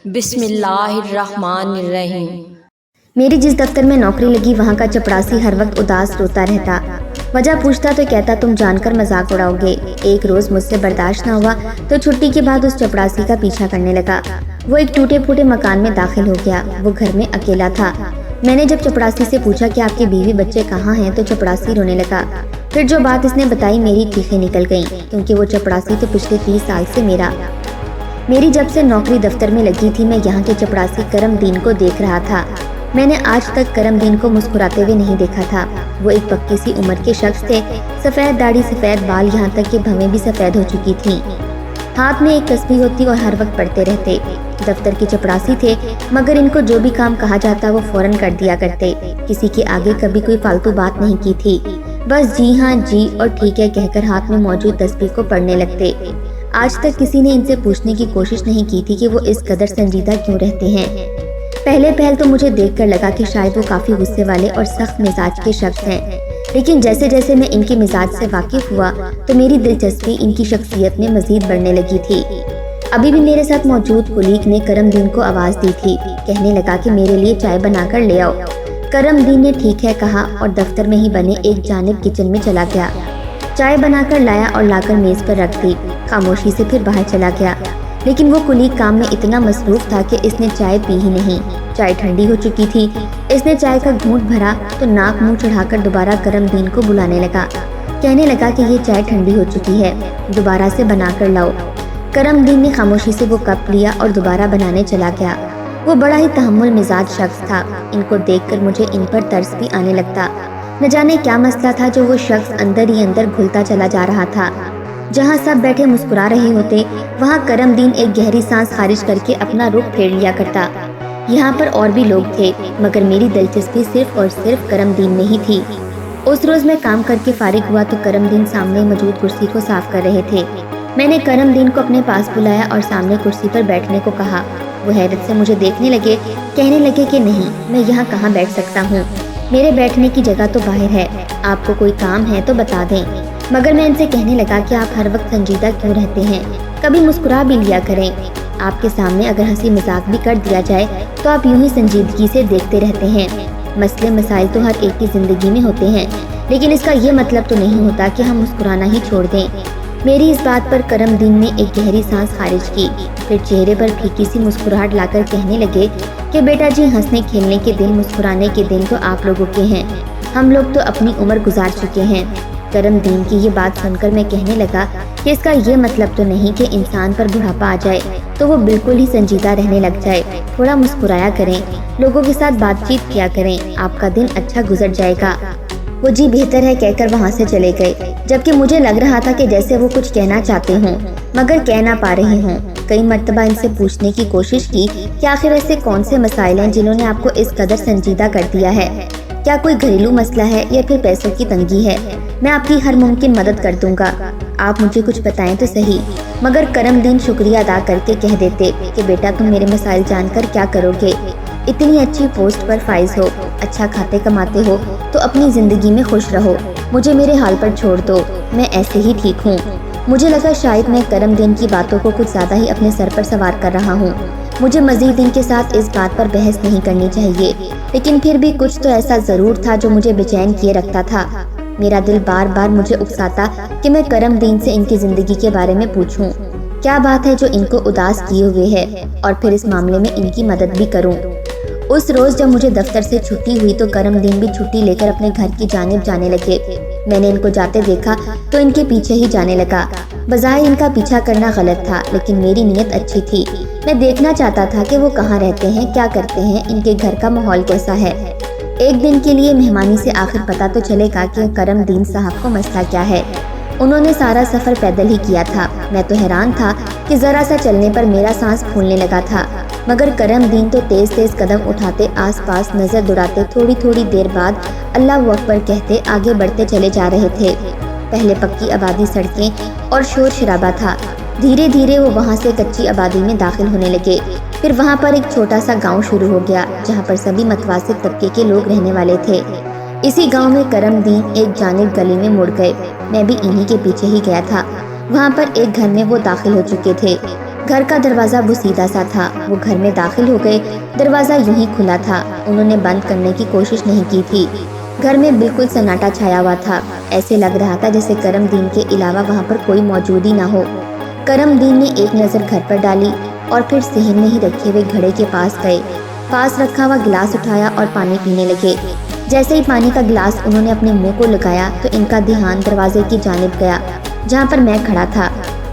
بسم اللہ الرحمن الرحیم۔ میری جس دفتر میں نوکری لگی وہاں کا چپڑاسی ہر وقت اداس روتا رہتا۔ وجہ پوچھتا تو کہتا تم جان کر مذاق اڑاؤ گے۔ ایک روز مجھ سے برداشت نہ ہوا تو چھٹی کے بعد اس چپڑاسی کا پیچھا کرنے لگا۔ وہ ایک ٹوٹے پھوٹے مکان میں داخل ہو گیا۔ وہ گھر میں اکیلا تھا۔ میں نے جب چپڑاسی سے پوچھا کہ آپ کے بیوی بچے کہاں ہیں تو چپڑاسی رونے لگا۔ پھر جو بات اس نے بتائی میری چیخیں نکل گئیں، کیونکہ وہ چپڑاسی تو پچھلے 30 سال سے میری جب سے نوکری دفتر میں لگی تھی میں یہاں کے چپڑاسی کرم دین کو دیکھ رہا تھا۔ میں نے آج تک کرم دین کو مسکراتے ہوئے نہیں دیکھا تھا۔ وہ ایک پکی سی عمر کے شخص تھے، سفید داڑھی سفید بال، یہاں تک کہ بھویں بھی سفید ہو چکی تھیں۔ ہاتھ میں ایک تسبیح ہوتی اور ہر وقت پڑھتے رہتے۔ دفتر کے چپڑاسی تھے مگر ان کو جو بھی کام کہا جاتا وہ فوراً کر دیا کرتے۔ کسی کے آگے کبھی کوئی فالتو بات نہیں کی تھی، بس جی ہاں جی اور ٹھیک ہے کہہ کر ہاتھ میں موجود تسبیح کو پڑھنے لگتے۔ آج تک کسی نے ان سے پوچھنے کی کوشش نہیں کی تھی کہ وہ اس قدر سنجیدہ کیوں رہتے ہیں۔ پہل تو مجھے دیکھ کر لگا کہ شاید وہ کافی غصے والے اور سخت مزاج کے شخص ہیں، لیکن جیسے جیسے میں ان کے مزاج سے واقف ہوا تو میری دلچسپی ان کی شخصیت میں مزید بڑھنے لگی تھی۔ ابھی بھی میرے ساتھ موجود کلیگ نے کرم دین کو آواز دی تھی، کہنے لگا کہ میرے لیے چائے بنا کر لے آؤ۔ کرم دین نے ٹھیک ہے کہا اور دفتر میں ہی بنے ایک جانب کچن میں چلا گیا۔ چائے بنا کر لایا اور لا کر میز پر رکھ دی۔ خاموشی سے پھر باہر چلا گیا، لیکن وہ کلیگ کام میں اتنا مصروف تھا کہ اس نے چائے پی ہی نہیں۔ چائے ٹھنڈی ہو چکی تھی۔ اس نے چائے کا گھونٹ بھرا تو ناک منہ چڑھا کر دوبارہ کرم دین کو بلانے لگا، کہنے لگا کہ یہ چائے ٹھنڈی ہو چکی ہے، دوبارہ سے بنا کر لاؤ۔ کرم دین نے خاموشی سے وہ کپ لیا اور دوبارہ بنانے چلا گیا۔ وہ بڑا ہی تحمل مزاج شخص تھا۔ ان کو دیکھ کر مجھے ان پر ترس بھی آنے لگتا۔ نہ جانے کیا مسئلہ تھا جو وہ شخص اندر ہی اندر گھلتا چلا جا رہا تھا۔ جہاں سب بیٹھے مسکرا رہے ہوتے وہاں کرم دین ایک گہری سانس خارج کر کے اپنا رخ پھیر لیا کرتا۔ یہاں پر اور بھی لوگ تھے مگر میری دلچسپی صرف اور صرف کرم دین میں ہی تھی۔ اس روز میں کام کر کے فارغ ہوا تو کرم دین سامنے موجود کرسی کو صاف کر رہے تھے۔ میں نے کرم دین کو اپنے پاس بلایا اور سامنے کرسی پر بیٹھنے کو کہا۔ وہ حیرت سے مجھے دیکھنے لگے، کہنے لگے کہ نہیں، میں یہاں کہاں بیٹھ سکتا ہوں، میرے بیٹھنے کی جگہ تو باہر ہے، آپ کو کوئی کام ہے تو بتا دیں۔ مگر میں ان سے کہنے لگا کہ آپ ہر وقت سنجیدہ کیوں رہتے ہیں، کبھی مسکرا بھی لیا کریں۔ آپ کے سامنے اگر ہنسی مذاق بھی کر دیا جائے تو آپ یوں ہی سنجیدگی سے دیکھتے رہتے ہیں۔ مسئلے مسائل تو ہر ایک کی زندگی میں ہوتے ہیں، لیکن اس کا یہ مطلب تو نہیں ہوتا کہ ہم مسکرانا ہی چھوڑ دیں۔ میری اس بات پر کرم دین نے ایک گہری سانس خارج کی، پھر چہرے پر پھیکی سی مسکراہٹ لا کر کہنے لگے کہ بیٹا جی، ہنسنے کھیلنے کے دن، مسکرانے کے دن تو آپ لوگوں کے ہیں، ہم لوگ تو اپنی عمر گزار چکے ہیں۔ کرم دین کی یہ بات سن کر میں کہنے لگا کہ اس کا یہ مطلب تو نہیں کہ انسان پر بڑھاپا آ جائے تو وہ بالکل ہی سنجیدہ رہنے لگ جائے، تھوڑا مسکرایا کریں، لوگوں کے ساتھ بات چیت کیا کریں، آپ کا دن اچھا گزر جائے گا۔ وہ جی بہتر ہے کہہ کر وہاں سے چلے گئے، جبکہ مجھے لگ رہا تھا کہ جیسے وہ کچھ کہنا چاہتے ہوں مگر کہہ نہ پا رہے ہوں۔ کئی مرتبہ ان سے پوچھنے کی کوشش کی کہ آخر ایسے کون سے مسائل ہیں جنہوں نے آپ کو اس قدر سنجیدہ کر دیا ہے، کیا کوئی گھریلو مسئلہ ہے یا پھر پیسوں کی تنگی ہے، میں آپ کی ہر ممکن مدد کر دوں گا، آپ مجھے کچھ بتائیں تو صحیح۔ مگر کرم دین شکریہ ادا کر کے کہہ دیتے کہ بیٹا تم میرے مسائل جان کر کیا کرو گے، اتنی اچھی پوسٹ پر فائز ہو، اچھا کھاتے کماتے ہو تو اپنی زندگی میں خوش رہو، مجھے میرے حال پر چھوڑ دو، میں ایسے ہی ٹھیک ہوں۔ مجھے لگا شاید میں کرم دین کی باتوں کو کچھ زیادہ ہی اپنے سر پر سوار کر رہا ہوں، مجھے مزید ان کے ساتھ اس بات پر بحث نہیں کرنی چاہیے، لیکن پھر بھی کچھ تو ایسا ضرور تھا جو مجھے بے چین کیے رکھتا تھا۔ میرا دل بار بار مجھے اکساتا کہ میں کرم دین سے ان کی زندگی کے بارے میں پوچھوں، کیا بات ہے جو ان کو اداس کیے ہوئے ہے، اور پھر اس معاملے میں ان کی مدد بھی کروں۔ اس روز جب مجھے دفتر سے چھٹی ہوئی تو کرم دین بھی چھٹی لے کر اپنے گھر کی جانب جانے لگے۔ میں نے ان کو جاتے دیکھا تو ان کے پیچھے ہی جانے لگا۔ بظاہر ان کا پیچھا کرنا غلط تھا، لیکن میری نیت اچھی تھی، میں دیکھنا چاہتا تھا کہ وہ کہاں رہتے ہیں، کیا کرتے ہیں، ان کے گھر کا ماحول کیسا ہے۔ ایک دن کے لیے مہمانی سے آخر پتہ تو چلے گا کہ کرم دین صاحب کو مسئلہ کیا ہے۔ انہوں نے سارا سفر پیدل ہی کیا تھا، میں تو حیران تھا کہ ذرا سا چلنے پر میرا سانس پھولنے لگا تھا، مگر کرم دین تو تیز تیز قدم اٹھاتے، آس پاس نظر دوڑاتے، تھوڑی تھوڑی دیر بعد اللہ اکبر کہتے آگے بڑھتے چلے جا رہے تھے۔ پہلے پکی آبادی سڑکیں اور شور شرابہ تھا، دھیرے دھیرے وہ وہاں سے کچی آبادی میں داخل ہونے لگے، پھر وہاں پر ایک چھوٹا سا گاؤں شروع ہو گیا جہاں پر سبھی متوسط طبقے کے لوگ رہنے والے تھے۔ اسی گاؤں میں کرم دین ایک جانب گلی میں مڑ گئے، میں بھی انہی کے پیچھے ہی گیا تھا۔ وہاں پر ایک گھر میں وہ داخل ہو چکے تھے۔ گھر کا دروازہ بوسیدہ سا تھا۔ وہ گھر میں داخل ہو گئے، دروازہ یوں ہی کھلا تھا، انہوں نے بند کرنے کی کوشش نہیں کی تھی۔ گھر میں بالکل سناٹا چھایا ہوا تھا، ایسے لگ رہا تھا جیسے کرم دین کے علاوہ وہاں پر کوئی موجود ہی نہ ہو۔ کرم دین نے ایک نظر گھر پر ڈالی اور پھر صحن میں ہی رکھے ہوئے گھڑے کے پاس گئے، پاس رکھا ہوا گلاس اٹھایا اور پانی پینے لگے۔ جیسے ہی پانی کا گلاس انہوں نے اپنے منہ کو لگایا تو ان کا دھیان دروازے کی جانب گیا جہاں پر میں کھڑا تھا۔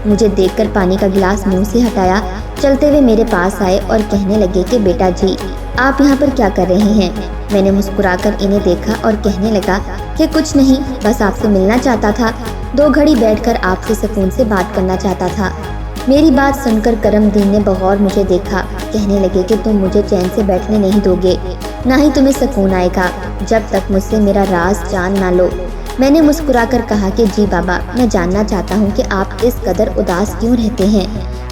مجھے دیکھ کر پانی کا گلاس منہ سے ہٹایا، چلتے ہوئے میرے پاس آئے اور کہنے لگے کہ بیٹا جی آپ یہاں پر کیا کر رہے ہیں؟ میں نے مسکرا کر انہیں دیکھا اور کہنے لگا کہ کچھ نہیں، بس آپ سے ملنا چاہتا تھا، 2 گھڑی بیٹھ کر آپ سے سکون سے بات کرنا چاہتا تھا۔ میری بات سن کر کرم دین نے بغور مجھے دیکھا، کہنے لگے کہ تم مجھے چین سے بیٹھنے نہیں دو گے، نہ ہی تمہیں سکون آئے گا جب تک مجھ سے میرا راز جان نہ لو۔ میں نے مسکرا کر کہا کہ جی بابا، میں جاننا چاہتا ہوں کہ آپ اس قدر اداس کیوں رہتے ہیں؟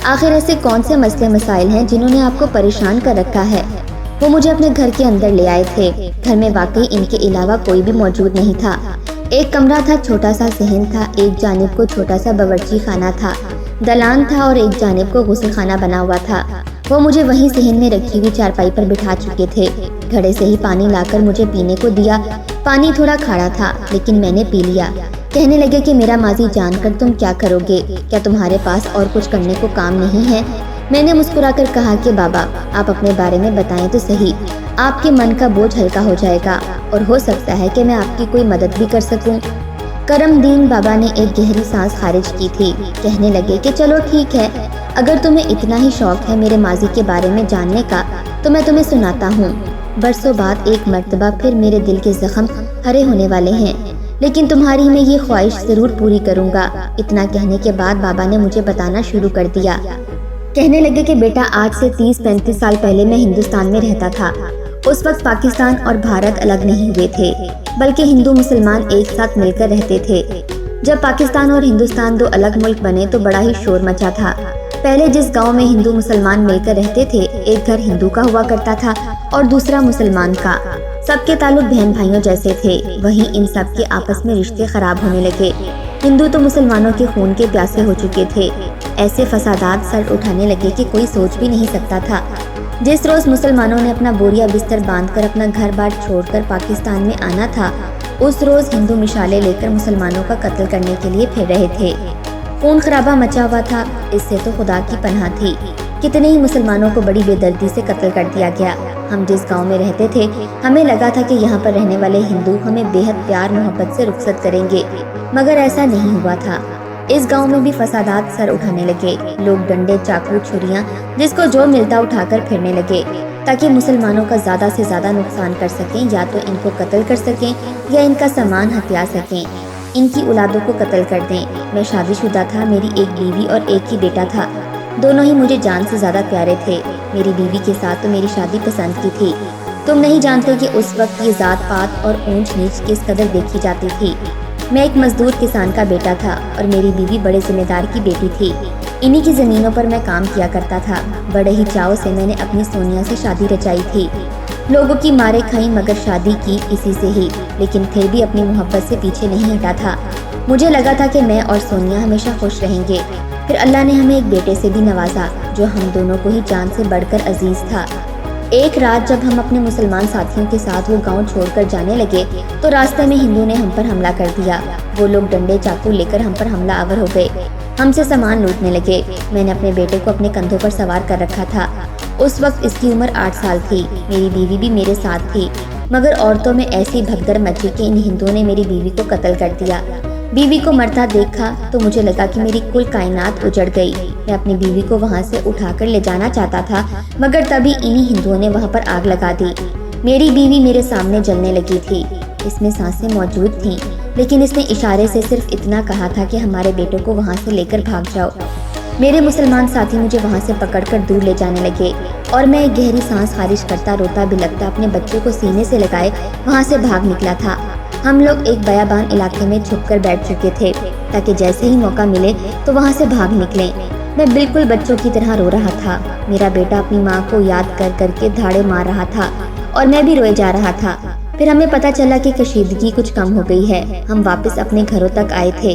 آخر ایسے کون سے مسئلے مسائل ہیں جنہوں نے آپ کو پریشان کر رکھا ہے؟ وہ مجھے اپنے گھر کے اندر لے آئے تھے۔ گھر میں واقعی ان کے علاوہ کوئی بھی موجود نہیں تھا۔ ایک کمرہ تھا، چھوٹا سا صحن تھا، ایک جانب کو چھوٹا سا باورچی خانہ تھا، دلان تھا اور ایک جانب کو غسل خانہ بنا ہوا تھا۔ وہ مجھے وہیں صحن میں رکھی ہوئی چارپائی پر بٹھا چکے تھے۔ گھڑے سے ہی پانی لا کر مجھے پینے کو دیا۔ پانی تھوڑا کھارا تھا لیکن میں نے پی لیا۔ کہنے لگے کہ میرا ماضی جان کر تم کیا کرو گے؟ کیا تمہارے پاس اور کچھ کرنے کو کام نہیں ہے؟ میں نے مسکرا کر کہا کہ بابا آپ اپنے بارے میں بتائیں تو صحیح، آپ کے من کا بوجھ ہلکا ہو جائے گا اور ہو سکتا ہے کہ میں آپ کی کوئی مدد بھی کر سکوں۔ کرم دین بابا نے ایک گہری سانس خارج کی تھی، کہنے لگے کہ چلو ٹھیک ہے، اگر تمہیں اتنا ہی شوق ہے میرے ماضی کے بارے میں جاننے کا تو میں تمہیں سناتا ہوں۔ برسوں بعد ایک مرتبہ پھر میرے دل کے زخم ہرے ہونے والے ہیں، لیکن تمہاری میں یہ خواہش ضرور پوری کروں گا۔ اتنا کہنے کے بعد بابا نے مجھے بتانا شروع کر دیا۔ کہنے لگے کہ بیٹا آج سے 30-35 سال پہلے میں ہندوستان میں رہتا تھا۔ اس وقت پاکستان اور بھارت الگ نہیں ہوئے تھے، بلکہ ہندو مسلمان ایک ساتھ مل کر رہتے تھے۔ جب پاکستان اور ہندوستان 2 الگ ملک بنے تو بڑا ہی شور مچا تھا۔ پہلے جس گاؤں میں ہندو مسلمان مل کر رہتے تھے، ایک گھر ہندو کا ہوا کرتا تھا اور دوسرا مسلمان کا۔ سب کے تعلق بہن بھائیوں جیسے تھے، وہیں ان سب کے آپس میں رشتے خراب ہونے لگے۔ ہندو تو مسلمانوں کے خون کے پیاسے ہو چکے تھے۔ ایسے فسادات سر اٹھانے لگے کہ کوئی سوچ بھی نہیں سکتا تھا۔ جس روز مسلمانوں نے اپنا بوریا بستر باندھ کر اپنا گھر بار چھوڑ کر پاکستان میں آنا تھا، اس روز ہندو مشالے لے کر مسلمانوں کا قتل کرنے کے لیے پھر رہے تھے۔ خون خرابہ مچا ہوا تھا، اس سے تو خدا کی پناہ تھی۔ کتنے ہی مسلمانوں کو بڑی بے دردی سے قتل کر دیا گیا۔ ہم جس گاؤں میں رہتے تھے ہمیں لگا تھا کہ یہاں پر رہنے والے ہندو ہمیں بے حد پیار محبت سے رخصت کریں گے، مگر ایسا نہیں ہوا تھا۔ اس گاؤں میں بھی فسادات سر اٹھانے لگے۔ لوگ ڈنڈے، چاقو، چھریاں، جس کو جو ملتا اٹھا کر پھرنے لگے تاکہ مسلمانوں کا زیادہ سے زیادہ نقصان کر سکیں، یا تو ان کو قتل کر سکیں یا ان کا سامان ہتھیا سکیں، ان کی اولادوں کو قتل کر دیں۔ میں شادی شدہ تھا، میری ایک بیوی اور ایک ہی بیٹا تھا، دونوں ہی مجھے جان سے زیادہ پیارے تھے۔ میری بیوی کے ساتھ تو میری شادی پسند کی تھی۔ تم نہیں جانتے کہ اس وقت یہ ذات پات اور اونچ نیچ کس قدر دیکھی جاتی تھی۔ میں ایک مزدور کسان کا بیٹا تھا اور میری بیوی بڑے ذمہ دار کی بیٹی تھی۔ انہی کی زمینوں پر میں کام کیا کرتا تھا۔ بڑے ہی چاؤ سے میں نے اپنی سونیا سے شادی رچائی تھی۔ لوگوں کی مارے کھائیں مگر شادی کی اسی سے ہی، لیکن پھر بھی اپنی محبت سے پیچھے نہیں ہٹا تھا۔ مجھے لگا تھا کہ میں اور سونیا ہمیشہ خوش رہیں گے۔ پھر اللہ نے ہمیں ایک بیٹے سے بھی نوازا جو ہم دونوں کو ہی جان سے بڑھ کر عزیز تھا۔ ایک رات جب ہم اپنے مسلمان ساتھیوں کے ساتھ وہ گاؤں چھوڑ کر جانے لگے تو راستے میں ہندو نے ہم پر حملہ کر دیا۔ وہ لوگ ڈنڈے چاقو لے کر ہم پر حملہ آور ہو گئے، ہم سے سامان لوٹنے لگے۔ میں نے اپنے بیٹے کو اپنے کندھوں پر سوار کر رکھا تھا۔ اس وقت اس کی عمر 8 سال تھی۔ میری بیوی بھی میرے ساتھ تھی، مگر عورتوں میں ایسی بھگدڑ مچی کہ ان ہندوؤں نے میری بیوی کو قتل کر دیا۔ بیوی کو مرتا دیکھا تو مجھے لگا کہ میری کل کائنات اجڑ گئی۔ میں اپنی بیوی کو وہاں سے اٹھا کر لے جانا چاہتا تھا، مگر تبھی انہی ہندوؤں نے وہاں پر آگ لگا دی۔ میری بیوی میرے سامنے جلنے لگی تھی، اس میں سانسیں موجود تھیں، لیکن اس نے اشارے سے صرف اتنا کہا تھا کہ ہمارے بیٹوں کو وہاں سے لے کر بھاگ جاؤ۔ میرے مسلمان ساتھی مجھے وہاں سے پکڑ کر دور لے جانے لگے اور میں ایک گہری سانس خارج کرتا روتا بلکتا اپنے بچوں کو سینے سے لگائے وہاں سے بھاگ نکلا تھا۔ ہم لوگ ایک بیابان علاقے میں چھپ کر بیٹھ چکے تھے تاکہ جیسے ہی موقع ملے تو وہاں سے بھاگ نکلیں۔ میں بالکل بچوں کی طرح رو رہا تھا۔ میرا بیٹا اپنی ماں کو یاد کر کر کے دھاڑے مار رہا تھا اور میں بھی روئے جا رہا تھا۔ پھر ہمیں پتہ چلا کہ کشیدگی کچھ کم ہو گئی ہے۔ ہم واپس اپنے گھروں تک آئے تھے۔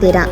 13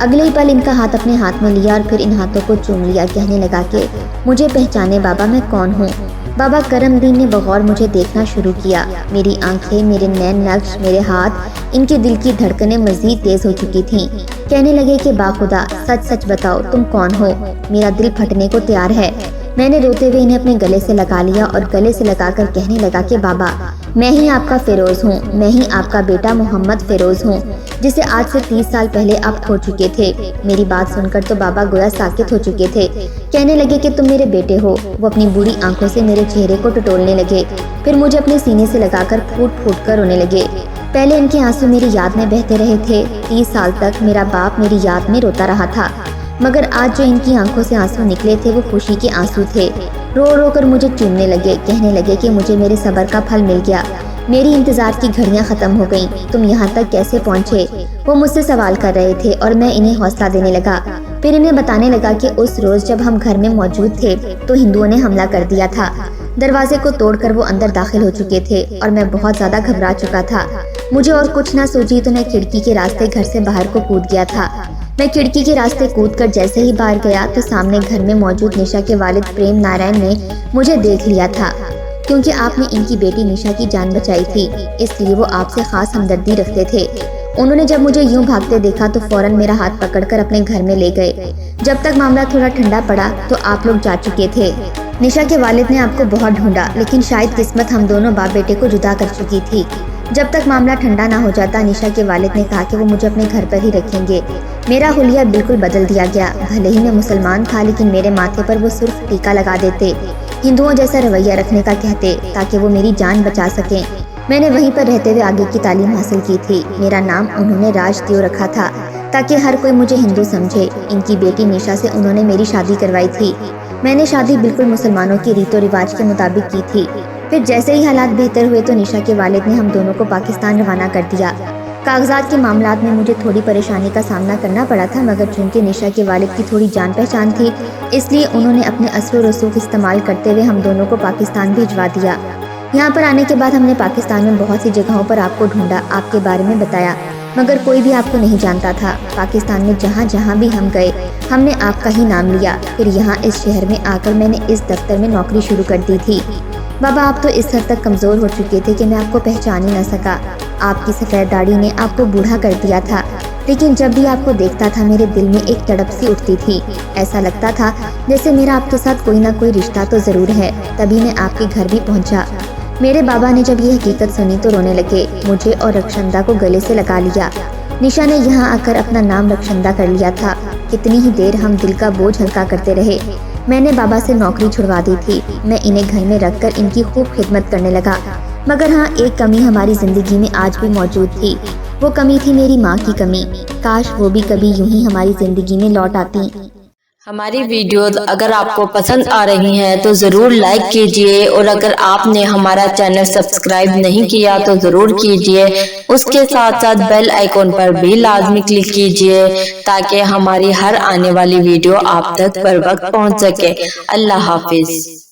اگلے ہی پل ان کا ہاتھ اپنے ہاتھ میں لیا اور پھر ان ہاتھوں کو چوم لیا، کہنے لگا کہ مجھے پہچانے بابا میں کون ہوں۔ بابا کرم دین نے بغور مجھے دیکھنا شروع کیا۔ میری آنکھیں، میرے نین نقش، میرے ہاتھ، ان کے دل کی دھڑکنیں مزید تیز ہو چکی تھیں۔ کہنے لگے کہ باخدا سچ سچ بتاؤ تم کون ہو، میرا دل پھٹنے کو تیار ہے۔ میں نے روتے ہوئے انہیں اپنے گلے سے لگا لیا اور گلے سے لگا کر کہنے لگا کہ بابا میں ہی آپ کا فیروز ہوں، میں ہی آپ کا بیٹا محمد فیروز ہوں، جسے آج سے 30 سال پہلے آپ کھو چکے تھے۔ میری بات سن کر تو بابا گویا ساکت ہو چکے تھے۔ کہنے لگے کہ تم میرے بیٹے ہو۔ وہ اپنی بوڑھی آنکھوں سے میرے چہرے کو ٹٹولنے لگے، پھر مجھے اپنے سینے سے لگا کر پھوٹ پھوٹ کر رونے لگے۔ پہلے ان کے آنسو میری یاد میں بہتے رہے تھے، 30 سال تک میرا باپ میری یاد میں روتا رہا تھا، مگر آج جو ان کی آنکھوں سے آنسو نکلے تھے وہ خوشی کے آنسو تھے۔ رو رو کر مجھے چومنے لگے، کہنے لگے کہ مجھے میرے صبر کا پھل مل گیا، میری انتظار کی گھڑیاں ختم ہو گئیں، تم یہاں تک کیسے پہنچے؟ وہ مجھ سے سوال کر رہے تھے اور میں انہیں حوصلہ دینے لگا۔ پھر انہیں بتانے لگا کہ اس روز جب ہم گھر میں موجود تھے تو ہندوؤں نے حملہ کر دیا تھا، دروازے کو توڑ کر وہ اندر داخل ہو چکے تھے اور میں بہت زیادہ گھبرا چکا تھا۔ مجھے اور کچھ نہ سوچی تو میں کھڑکی کے راستے گھر سے باہر کو کود گیا تھا۔ میں کھڑکی کے راستے کود کر جیسے ہی باہر گیا تو سامنے گھر میں موجود نشا کے والد پریم نارائن نے مجھے دیکھ لیا تھا، کیونکہ آپ نے ان کی بیٹی نشا کی جان بچائی تھی، اس لیے وہ آپ سے خاص ہمدردی رکھتے تھے۔ انہوں نے جب مجھے یوں بھاگتے دیکھا تو فوراً میرا ہاتھ پکڑ کر اپنے گھر میں لے گئے۔ جب تک معاملہ تھوڑا ٹھنڈا پڑا تو آپ لوگ جا چکے تھے۔ نشا کے والد نے آپ کو بہت ڈھونڈا، لیکن شاید قسمت ہم دونوں باپ بیٹے کو جدا کر چکی تھی۔ جب تک معاملہ ٹھنڈا نہ ہو جاتا نشا کے والد نے کہا کہ وہ مجھے اپنے گھر پر ہی رکھیں گے۔ میرا حلیہ بالکل بدل دیا گیا، بھلے ہی میں مسلمان تھا لیکن میرے ماتھے پر وہ سرخ ٹیکا لگا دیتے، ہندوؤں جیسا رویہ رکھنے کا کہتے تاکہ وہ میری جان بچا سکیں۔ میں نے وہیں پر رہتے ہوئے آگے کی تعلیم حاصل کی تھی۔ میرا نام انہوں نے راج دیو رکھا تھا تاکہ ہر کوئی مجھے ہندو سمجھے۔ ان کی بیٹی نشا سے انہوں نے میری شادی کروائی تھی۔ میں نے شادی بالکل مسلمانوں کی ریت و رواج کے مطابق کی تھی۔ پھر جیسے ہی حالات بہتر ہوئے تو نشا کے والد نے ہم دونوں کو پاکستان روانہ کر دیا۔ کاغذات کے معاملات میں مجھے تھوڑی پریشانی کا سامنا کرنا پڑا تھا، مگر چونکہ نشا کے والد کی تھوڑی جان پہچان تھی اس لیے انہوں نے اپنے اثر و رسوخ استعمال کرتے ہوئے ہم دونوں کو پاکستان بھیجوا دیا۔ یہاں پر آنے کے بعد ہم نے پاکستان میں بہت سی جگہوں پر آپ کو ڈھونڈا، آپ کے بارے میں بتایا، مگر کوئی بھی آپ کو نہیں جانتا تھا۔ پاکستان میں جہاں جہاں بھی ہم گئے ہم نے آپ کا ہی نام لیا۔ پھر یہاں اس شہر میں آ کر میں نے اس دفتر میں نوکری شروع کر دی تھی۔ بابا آپ تو اس حد تک کمزور ہو چکے تھے کہ میں آپ کو پہچان ہی نہ سکا۔ آپ کی سفید داڑھی نے آپ کو بوڑھا کر دیا تھا، لیکن جب بھی آپ کو دیکھتا تھا میرے دل میں ایک تڑپ سی اٹھتی تھی، ایسا لگتا تھا جیسے میرا آپ کے ساتھ کوئی نہ کوئی رشتہ تو ضرور ہے۔ تبھی میں آپ کے گھر بھی پہنچا۔ میرے بابا نے جب یہ حقیقت سنی تو رونے لگے، مجھے اور رخشندہ کو گلے سے لگا لیا۔ نشا نے یہاں آ کر اپنا نام رخشندہ کر لیا تھا۔ کتنی ہی دیر ہم دل کا بوجھ ہلکا کرتے رہے۔ میں نے بابا سے نوکری چھڑوا دی تھی، میں انہیں گھر میں رکھ کر ان کی خوب خدمت کرنے لگا، مگر ہاں ایک کمی ہماری زندگی میں آج بھی موجود تھی، وہ کمی تھی میری ماں کی کمی۔ کاش وہ بھی کبھی یوں ہی ہماری زندگی میں لوٹ آتی۔ ہماری ویڈیوز اگر آپ کو پسند آ رہی ہیں تو ضرور لائک کیجئے، اور اگر آپ نے ہمارا چینل سبسکرائب نہیں کیا تو ضرور کیجئے، اس کے ساتھ ساتھ بیل آئیکن پر بھی لازمی کلک کیجئے تاکہ ہماری ہر آنے والی ویڈیو آپ تک پر وقت پہنچ سکے۔ اللہ حافظ۔